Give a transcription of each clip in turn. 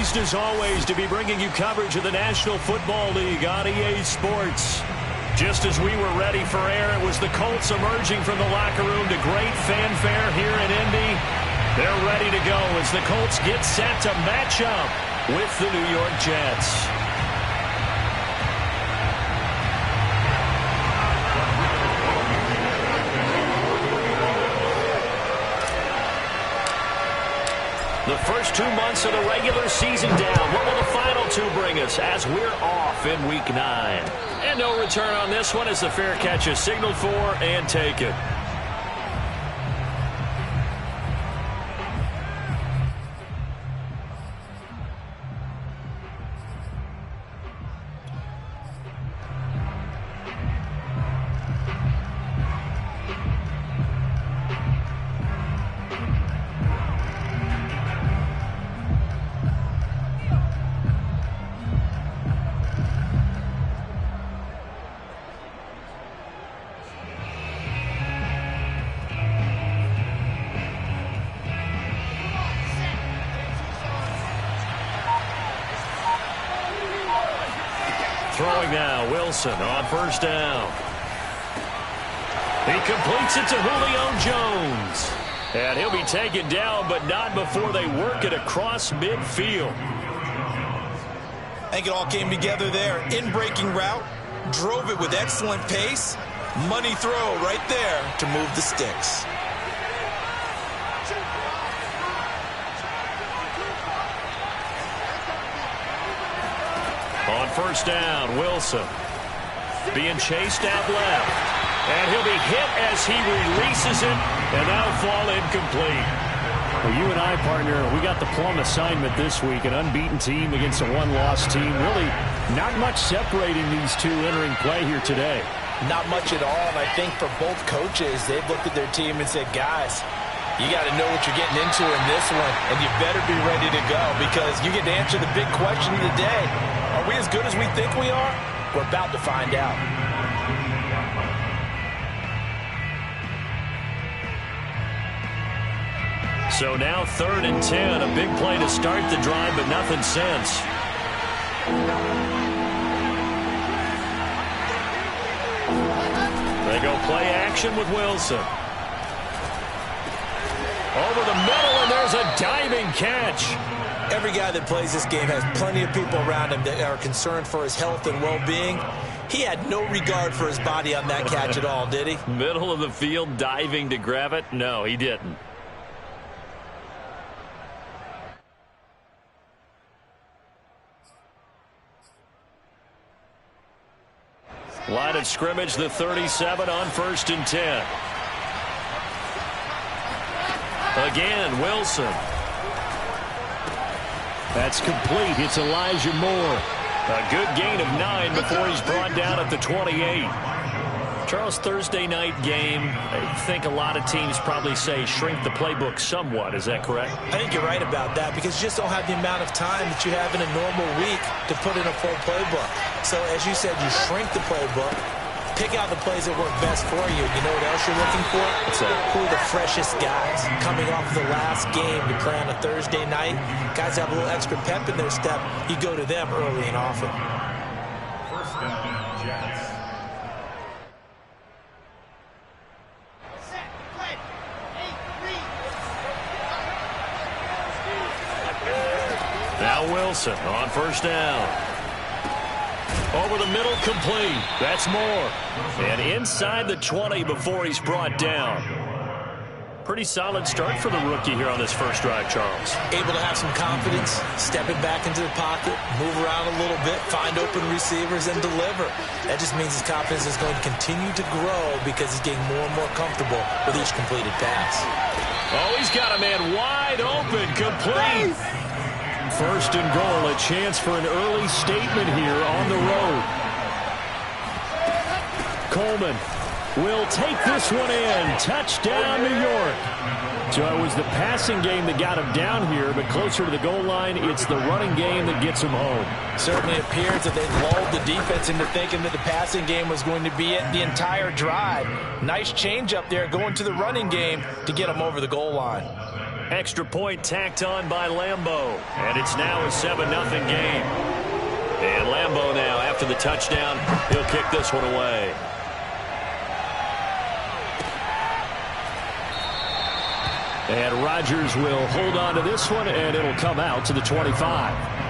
Pleased as always to be bringing you coverage of the National Football League on EA Sports. Just as we were ready for air, it was the Colts emerging from the locker room to great fanfare here in Indy. They're ready to go as the Colts get set to match up with the New York Jets. The first 2 months of the regular season down. What will the final two bring us as we're off in Week 9? And no return on this one as the fair catch is signaled for and taken. Throwing now, Wilson on first down. He completes it to Julio Jones. And he'll be taken down, but not before they work it across midfield. I think it all came together there. In-breaking route, drove it with excellent pace. Money throw right there to move the sticks. On first down, Wilson being chased out left. And he'll be hit as he releases it, and that'll fall incomplete. Well, you and I, partner, we got the plum assignment this week. An unbeaten team against a one-loss team. Really not much separating these two entering play here today. Not much at all, and I think for both coaches, they've looked at their team and said, guys, you got to know what you're getting into in this one, and you better be ready to go because you get to answer the big question of the day. Are we as good as we think we are? We're about to find out. So now 3rd and 10, a big play to start the drive, but nothing since. They go play action with Wilson. Over the middle, and there's a diving catch. Every guy that plays this game has plenty of people around him that are concerned for his health and well-being. He had no regard for his body on that catch at all, did he? Middle of the field, diving to grab it? No, he didn't. Line of scrimmage, the 37 on 1st and 10. Again, Wilson. That's complete. It's Elijah Moore. A good gain of 9 before he's brought down at the 28. Charles, Thursday night game, I think a lot of teams probably say shrink the playbook somewhat. Is that correct? I think you're right about that because you just don't have the amount of time that you have in a normal week to put in a full playbook. So, as you said, you shrink the playbook, pick out the plays that work best for you. You know what else you're looking for? Who are the freshest guys coming off the last game to play on a Thursday night? Guys have a little extra pep in their step. You go to them early and often. First down, Jets. Now Wilson on first down. Over the middle, complete. That's Moore. And inside the 20 before he's brought down. Pretty solid start for the rookie here on this first drive, Charles. Able to have some confidence, stepping back into the pocket, move around a little bit, find open receivers, and deliver. That just means his confidence is going to continue to grow because he's getting more and more comfortable with each completed pass. Oh, he's got a man wide open, complete. First and goal, a chance for an early statement here on the road. Coleman will take this one in. Touchdown, New York. So it was the passing game that got him down here, but closer to the goal line, it's the running game that gets him home. Certainly appears that they lulled the defense into thinking that the passing game was going to be it the entire drive. Nice change up there going to the running game to get him over the goal line. Extra point tacked on by Lambeau. And it's now a 7-0 game. And Lambeau now, after the touchdown, he'll kick this one away. And Rodgers will hold on to this one, and it'll come out to the 25.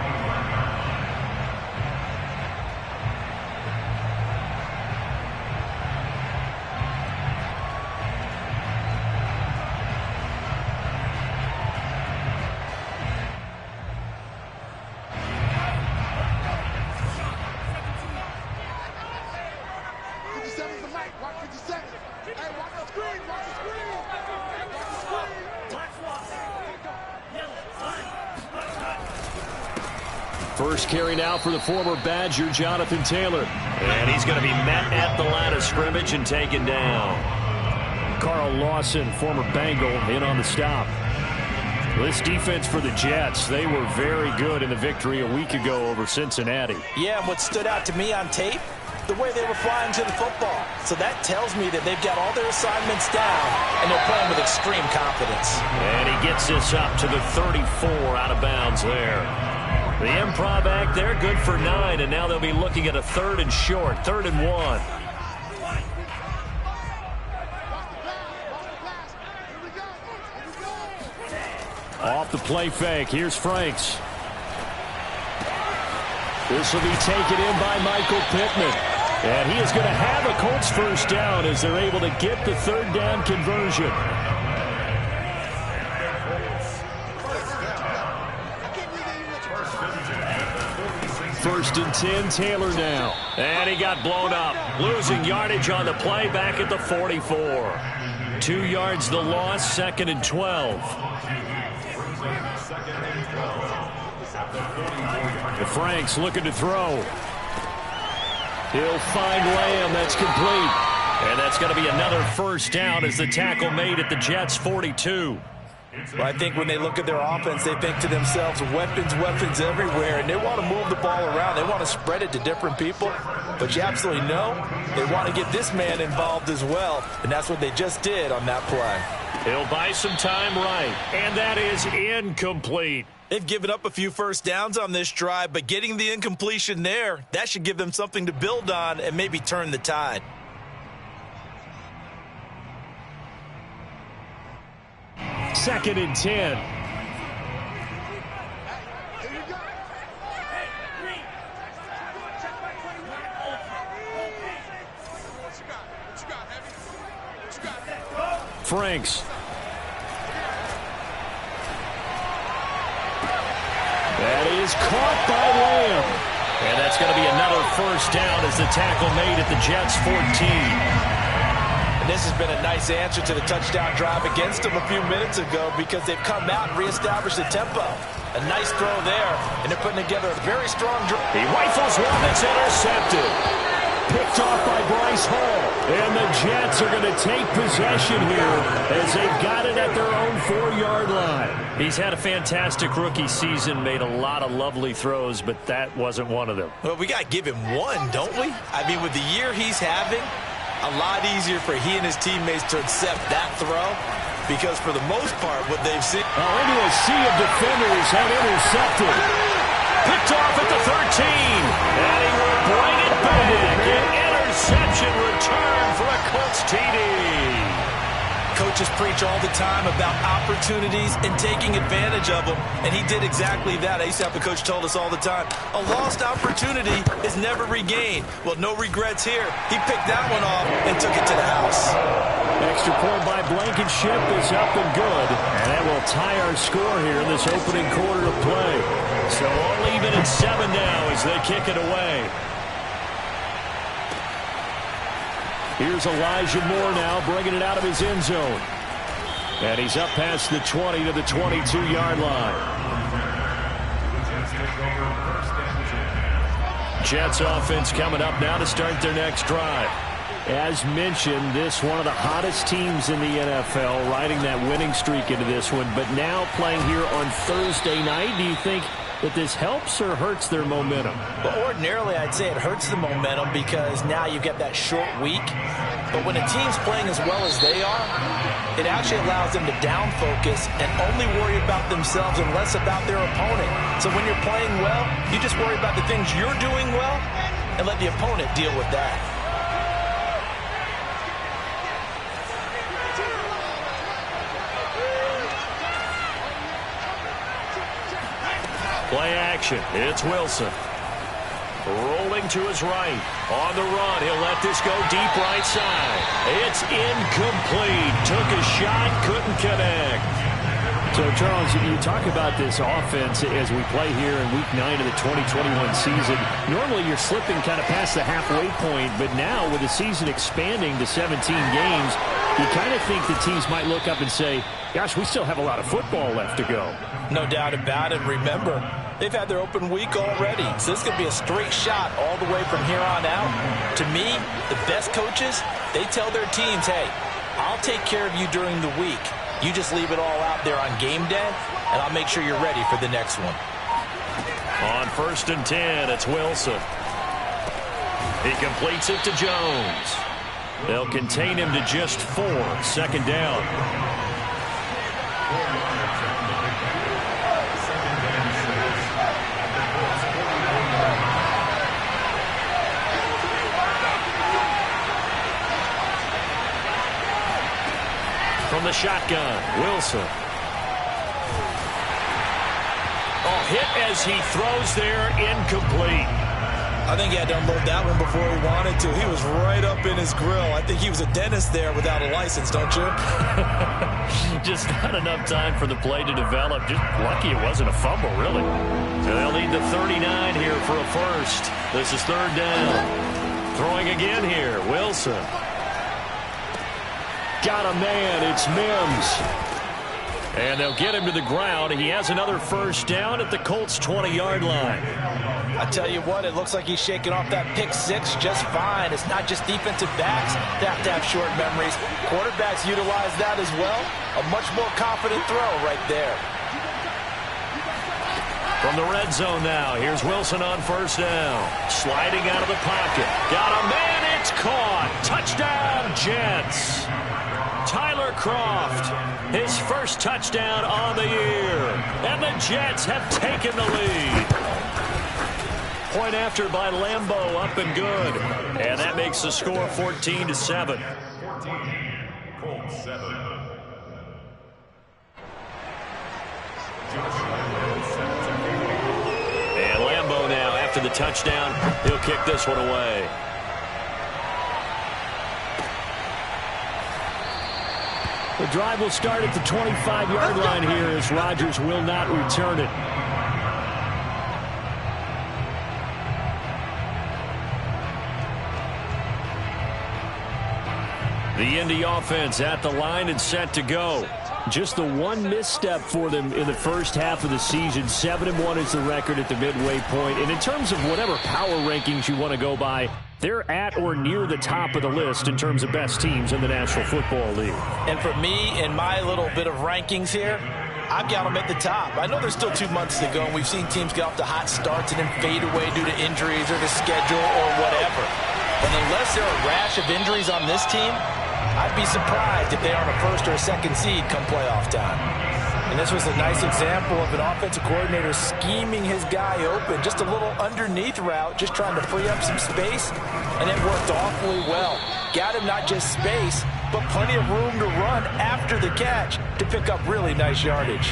First carry now for the former Badger, Jonathan Taylor. And he's going to be met at the line of scrimmage and taken down. Carl Lawson, former Bengal, in on the stop. This defense for the Jets, they were very good in the victory a week ago over Cincinnati. Yeah, and what stood out to me on tape, the way they were flying to the football. So that tells me that they've got all their assignments down, and they're playing with extreme confidence. And he gets this up to the 34 out of bounds there. The improv act there, good for 9, and now they'll be looking at a 3rd and short, 3rd and 1. Off the play fake, here's Franks. This will be taken in by Michael Pittman. And he is going to have a Colts first down as they're able to get the 3rd down conversion. First and 10, Taylor now. And he got blown up. Losing yardage on the play back at the 44. 2 yards the loss, 2nd and 12. Franks looking to throw. He'll find Lamb. That's complete. And that's going to be another first down as the tackle made at the Jets' 42. Well, I think when they look at their offense, they think to themselves, weapons, weapons everywhere, and they want to move the ball around. They want to spread it to different people. But you absolutely know they want to get this man involved as well, and that's what they just did on that play. He'll buy some time right, and that is incomplete. They've given up a few first downs on this drive, but getting the incompletion there, that should give them something to build on and maybe turn the tide. Second and 10. Franks. That is caught by Lamb. And that's going to be another first down as the tackle made at the Jets' 14. And this has been a nice answer to the touchdown drive against them a few minutes ago because they've come out and reestablished the tempo. A nice throw there, and they're putting together a very strong drive. He rifles one that's intercepted. Picked off by Bryce Hall. And the Jets are going to take possession here as they've got it at their own 4-yard line. He's had a fantastic rookie season, made a lot of lovely throws, but that wasn't one of them. Well, we got to give him one, don't we? I mean, with the year he's having, a lot easier for he and his teammates to accept that throw because for the most part, what they've seen. Into a sea of defenders have intercepted. Picked off at the 13. And he will bring it back. An interception return for a Colts TD. Coaches preach all the time about opportunities and taking advantage of them, and he did exactly that. I used to have a coach told us all the time, a lost opportunity is never regained. Well, no regrets here. He picked that one off and took it to the house. Extra point by Blankenship is up and good, and that will tie our score here in this opening quarter of play. So all even at 7 now as they kick it away. Here's Elijah Moore now bringing it out of his end zone. And he's up past the 20 to the 22-yard line. Jets offense coming up now to start their next drive. As mentioned, this one of the hottest teams in the NFL, riding that winning streak into this one, but now playing here on Thursday night. Do you think that this helps or hurts their momentum? Well, ordinarily, I'd say it hurts the momentum because now you get that short week. But when a team's playing as well as they are, it actually allows them to down focus and only worry about themselves and less about their opponent. So when you're playing well, you just worry about the things you're doing well and let the opponent deal with that. Play action. It's Wilson. Rolling to his right. On the run. He'll let this go deep right side. It's incomplete. Took a shot. Couldn't connect. So, Charles, you talk about this offense as we play here in Week 9 of the 2021 season. Normally, you're slipping kind of past the halfway point, but now with the season expanding to 17 games, you kind of think the teams might look up and say, gosh, we still have a lot of football left to go. No doubt about it. Remember, they've had their open week already, so this could be a straight shot all the way from here on out. To me, the best coaches, they tell their teams, hey, I'll take care of you during the week. You just leave it all out there on game day, and I'll make sure you're ready for the next one. On 1st and 10, it's Wilson. He completes it to Jones. They'll contain him to just 4. 2nd down. From the shotgun, Wilson. Oh, hit as he throws there, incomplete. I think he had to unload that one before he wanted to. He was right up in his grill. I think he was a dentist there without a license, don't you? Just not enough time for the play to develop. Just lucky it wasn't a fumble, really. So they'll need the 39 here for a first. This is 3rd down. Throwing again here, Wilson. Got a man, it's Mims. And they'll get him to the ground. He has another 1st down at the Colts' 20-yard line. I tell you what, it looks like he's shaking off that pick 6 just fine. It's not just defensive backs that have to have short memories. Quarterbacks utilize that as well. A much more confident throw right there. From the red zone now, here's Wilson on 1st down. Sliding out of the pocket. Got a man, it's caught. Touchdown, Jets. Tyler Kroft, his 1st touchdown on the year. And the Jets have taken the lead. Point after by Lambeau, up and good. And that makes the score 14-7. 14, Colts 7. And Lambeau now, after the touchdown, he'll kick this one away. The drive will start at the 25-yard line here as Rodgers will not return it. The Indy offense at the line and set to go. Just the one misstep for them in the first half of the season. 7-1 is the record at the midway point. And in terms of whatever power rankings you want to go by, they're at or near the top of the list in terms of best teams in the National Football League. And for me, in my little bit of rankings here, I've got them at the top. I know there's still 2 months to go, and we've seen teams get off to hot starts and then fade away due to injuries or the schedule or whatever. But unless there are a rash of injuries on this team, I'd be surprised if they aren't a 1st or a 2nd seed come playoff time. And this was a nice example of an offensive coordinator scheming his guy open. Just a little underneath route, just trying to free up some space, and it worked awfully well. Got him not just space, but plenty of room to run after the catch to pick up really nice yardage.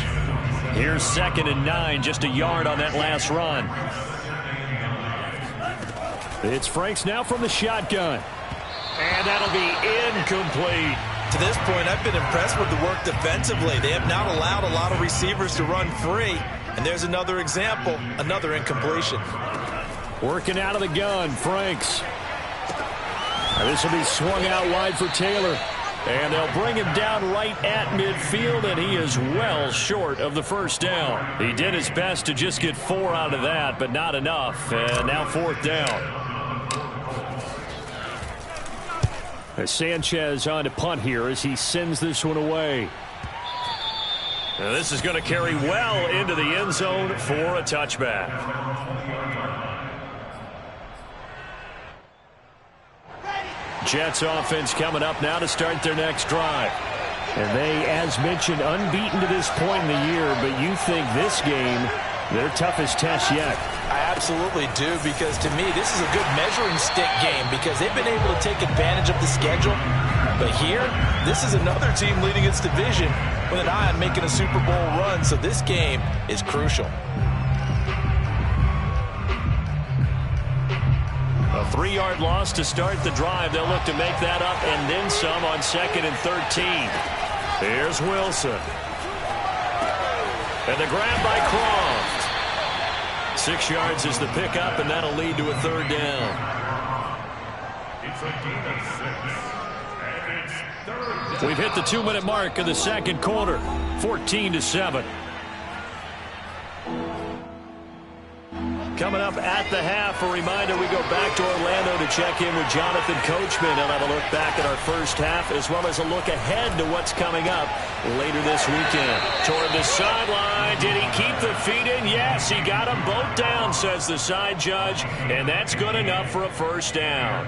Here's 2nd and 9, just a yard on that last run. It's Franks now from the shotgun. And that'll be incomplete. To this point, I've been impressed with the work defensively. They have not allowed a lot of receivers to run free. And there's another example, another incompletion. Working out of the gun, Franks. And this will be swung out wide for Taylor. And they'll bring him down right at midfield, and he is well short of the 1st down. He did his best to just get 4 out of that, but not enough. And now 4th down. Sanchez on to punt here as he sends this one away. This is going to carry well into the end zone for a touchback. Jets offense coming up now to start their next drive. And they, as mentioned, unbeaten to this point in the year, but you think this game, their toughest test yet. I absolutely do, because to me, this is a good measuring stick game because they've been able to take advantage of the schedule. But here, this is another team leading its division with an eye on making a Super Bowl run, so this game is crucial. A 3-yard loss to start the drive. They'll look to make that up and then some on 2nd and 13. Here's Wilson. And the grab by Croft. 6 yards is the pickup, and that'll lead to a 3rd down. It's a gain of 6. And it's 3rd down. We've hit the 2-minute mark of the second quarter. 14-7. Coming up at the half, a reminder, we go back to Orlando to check in with Jonathan Coachman. He'll have a look back at our first half as well as a look ahead to what's coming up later this weekend. Toward the sideline, did he keep the feet in? Yes, he got them both down, says the side judge, and that's good enough for a 1st down.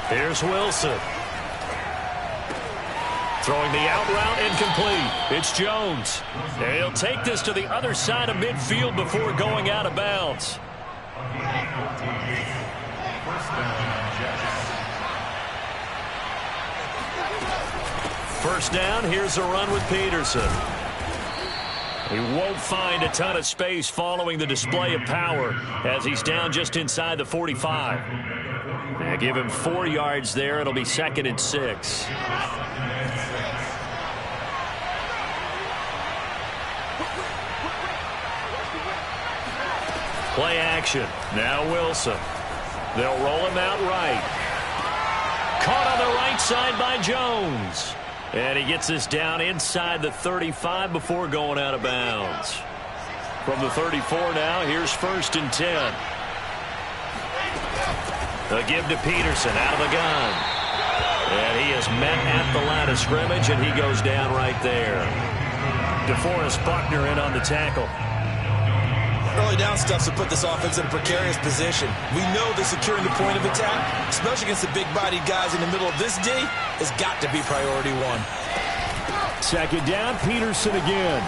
Here's Wilson. Throwing the out route incomplete. It's Jones. And he'll take this to the other side of midfield before going out of bounds. First down, here's a run with Peterson. He won't find a ton of space following the display of power as he's down just inside the 45. Give him 4 yards there. It'll be 2nd and 6. Play action. Now Wilson. They'll roll him out right. Caught on the right side by Jones. And he gets this down inside the 35 before going out of bounds. From the 34 now, here's 1st and 10. A give to Peterson out of the gun. And he is met at the line of scrimmage, and he goes down right there. DeForest Buckner in on the tackle. Early down stuff to put this offense in a precarious position. We know that securing the point of attack, especially against the big-bodied guys in the middle of this D, has got to be priority 1. 2nd down, Peterson again.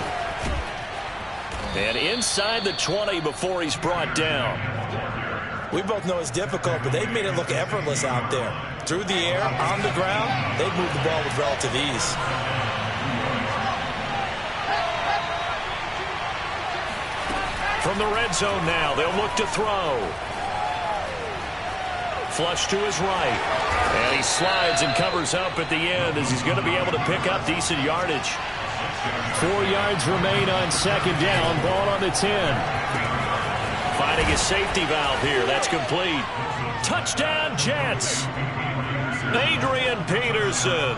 And inside the 20 before he's brought down. We both know it's difficult, but they've made it look effortless out there. Through the air, on the ground, they've moved the ball with relative ease. From the red zone now, they'll look to throw. Flush to his right. And he slides and covers up at the end as he's going to be able to pick up decent yardage. 4 yards remain on 2nd down. Ball on the 10. Finding a safety valve here. That's complete. Touchdown, Jets. Adrian Peterson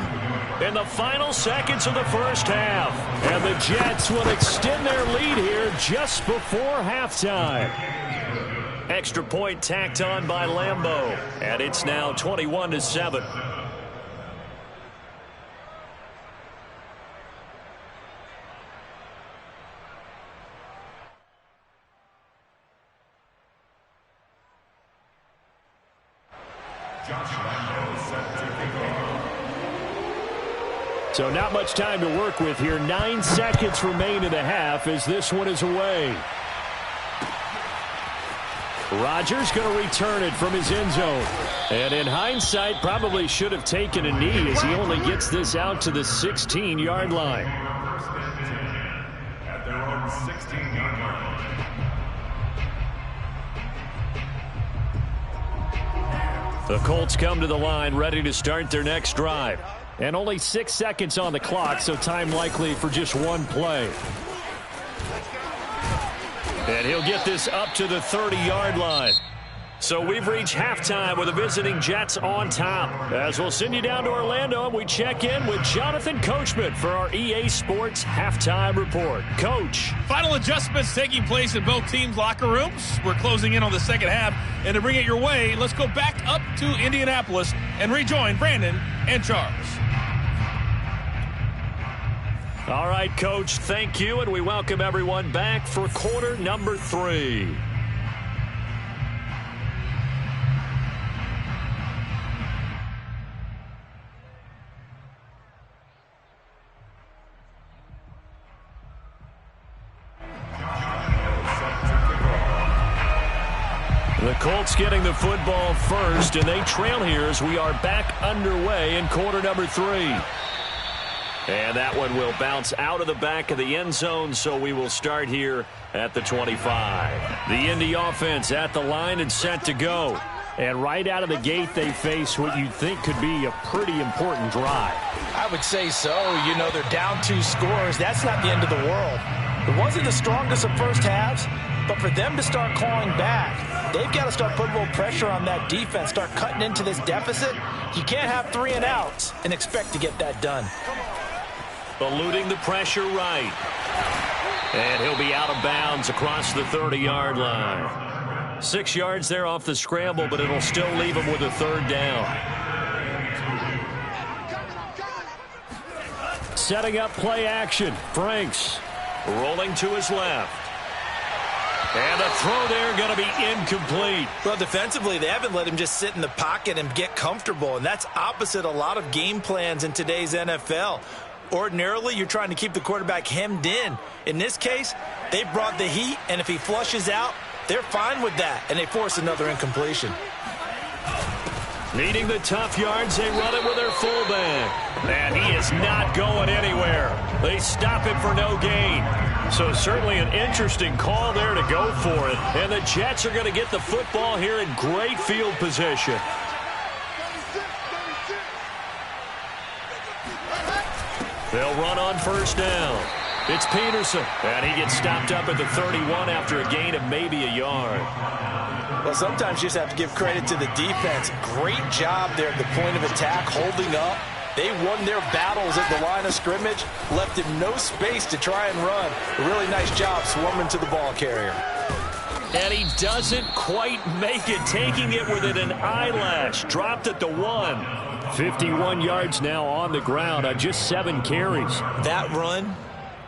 in the final seconds of the first half. And the Jets will extend their lead here just before halftime. Extra point tacked on by Lambeau. And it's now 21-7. So not much time to work with here. 9 seconds remain in the half as this one is away. Rodgers going to return it from his end zone. And in hindsight, probably should have taken a knee as he only gets this out to the 16-yard line. At their own 16-yard line. The Colts come to the line ready to start their next drive. And only 6 seconds on the clock, so time likely for just one play. And he'll get this up to the 30-yard line. So we've reached halftime with the visiting Jets on top. As we'll send you down to Orlando, and we check in with Jonathan Coachman for our EA Sports Halftime Report. Coach. Final adjustments taking place in both teams' locker rooms. We're closing in on the second half. And to bring it your way, let's go back up to Indianapolis and rejoin Brandon and Charles. All right, Coach, thank you, and we welcome everyone back for quarter number 3. The Colts getting the football first, and they trail here as we are back underway in quarter number 3. And that one will bounce out of the back of the end zone, so we will start here at the 25. The Indy offense at the line and set to go. And right out of the gate, they face what you'd think could be a pretty important drive. I would say so. You know, they're down 2 scores. That's not the end of the world. It wasn't the strongest of first halves, but for them to start clawing back, they've got to start putting a little pressure on that defense, start cutting into this deficit. You can't have 3 and outs and expect to get that done. Eluding the pressure right. And he'll be out of bounds across the 30-yard line. 6 yards there off the scramble, but it'll still leave him with a 3rd down. Setting up play action. Franks rolling to his left. And the throw there going to be incomplete. Well, defensively, they haven't let him just sit in the pocket and get comfortable, and that's opposite a lot of game plans in today's NFL. Ordinarily, you're trying to keep the quarterback hemmed in. In this case, they brought the heat, and if he flushes out, they're fine with that, and they force another incompletion. Needing the tough yards, they run it with their fullback. And he is not going anywhere. They stop him for no gain. So certainly an interesting call there to go for it. And the Jets are going to get the football here in great field position. They'll run on 1st down. It's Peterson, and he gets stopped up at the 31 after a gain of maybe a yard. Well, sometimes you just have to give credit to the defense. Great job there at the point of attack, holding up. They won their battles at the line of scrimmage, left him no space to try and run. A really nice job swarming to the ball carrier. And he doesn't quite make it, taking it within an eyelash. Dropped at the 1. 51 yards now on the ground on just 7 carries. That run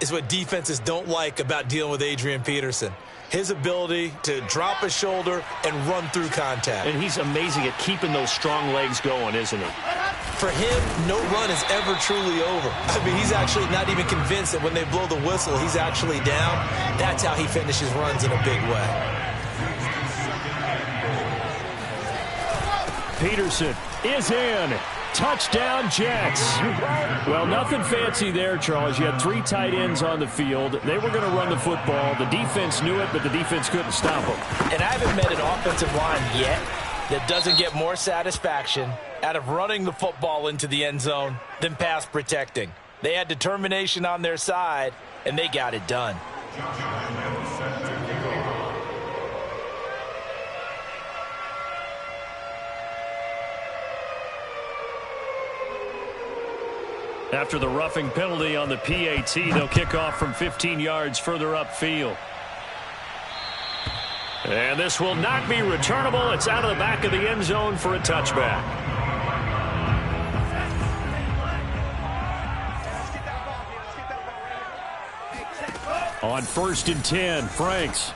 is what defenses don't like about dealing with Adrian Peterson. His ability to drop a shoulder and run through contact. And he's amazing at keeping those strong legs going, isn't he? For him, no run is ever truly over. I mean, he's actually not even convinced that when they blow the whistle, he's actually down. That's how he finishes runs in a big way. Peterson is in. Touchdown, Jets. Well, nothing fancy there, Charles. You had 3 tight ends on the field. They were going to run the football. The defense knew it, but the defense couldn't stop them. And I haven't met an offensive line yet that doesn't get more satisfaction out of running the football into the end zone than pass protecting. They had determination on their side, and they got it done. After the roughing penalty on the PAT, they'll kick off from 15 yards further upfield. And this will not be returnable. It's out of the back of the end zone for a touchback. On 1st and 10, Franks.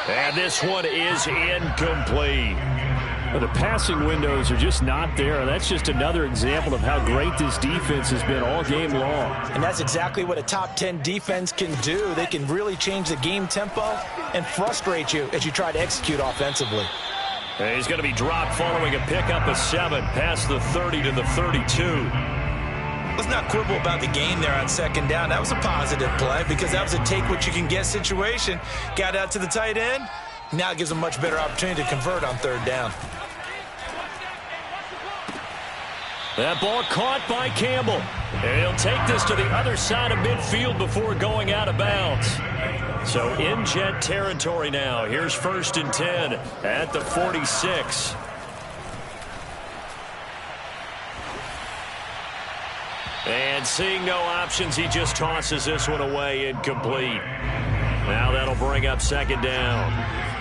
And this one is incomplete. The passing windows are just not there. That's just another example of how great this defense has been all game long. And that's exactly what a top 10 defense can do. They can really change the game tempo and frustrate you as you try to execute offensively. And he's going to be dropped following a pickup of 7 past the 30 to the 32. Let's not quibble about the gain there on 2nd down. That was a positive play because that was a take-what-you-can-get situation. Got out to the tight end. Now it gives them a much better opportunity to convert on 3rd down. That ball caught by Campbell. And he'll take this to the other side of midfield before going out of bounds. So in Jet territory now. Here's 1st and 10 at the 46. And seeing no options, he just tosses this one away, incomplete. Now that'll bring up 2nd down.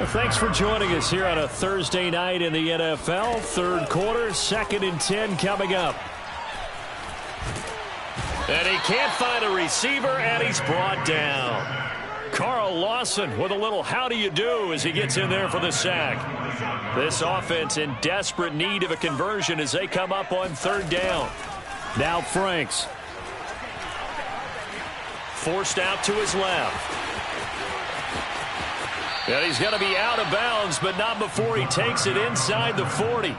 Well, thanks for joining us here on a Thursday night in the NFL. 3rd quarter, 2nd and 10 coming up. And he can't find a receiver, and he's brought down. Carl Lawson with a little how do you do as he gets in there for the sack. This offense in desperate need of a conversion as they come up on 3rd down. Now Franks. Forced out to his left. And he's going to be out of bounds, but not before he takes it inside the 40.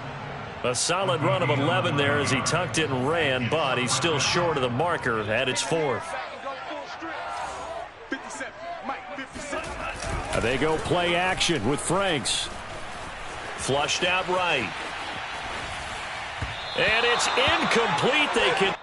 A solid run of 11 there as he tucked it and ran, but he's still short of the marker at its 4th. They go play action with Franks. Flushed out right. And it's incomplete. They can...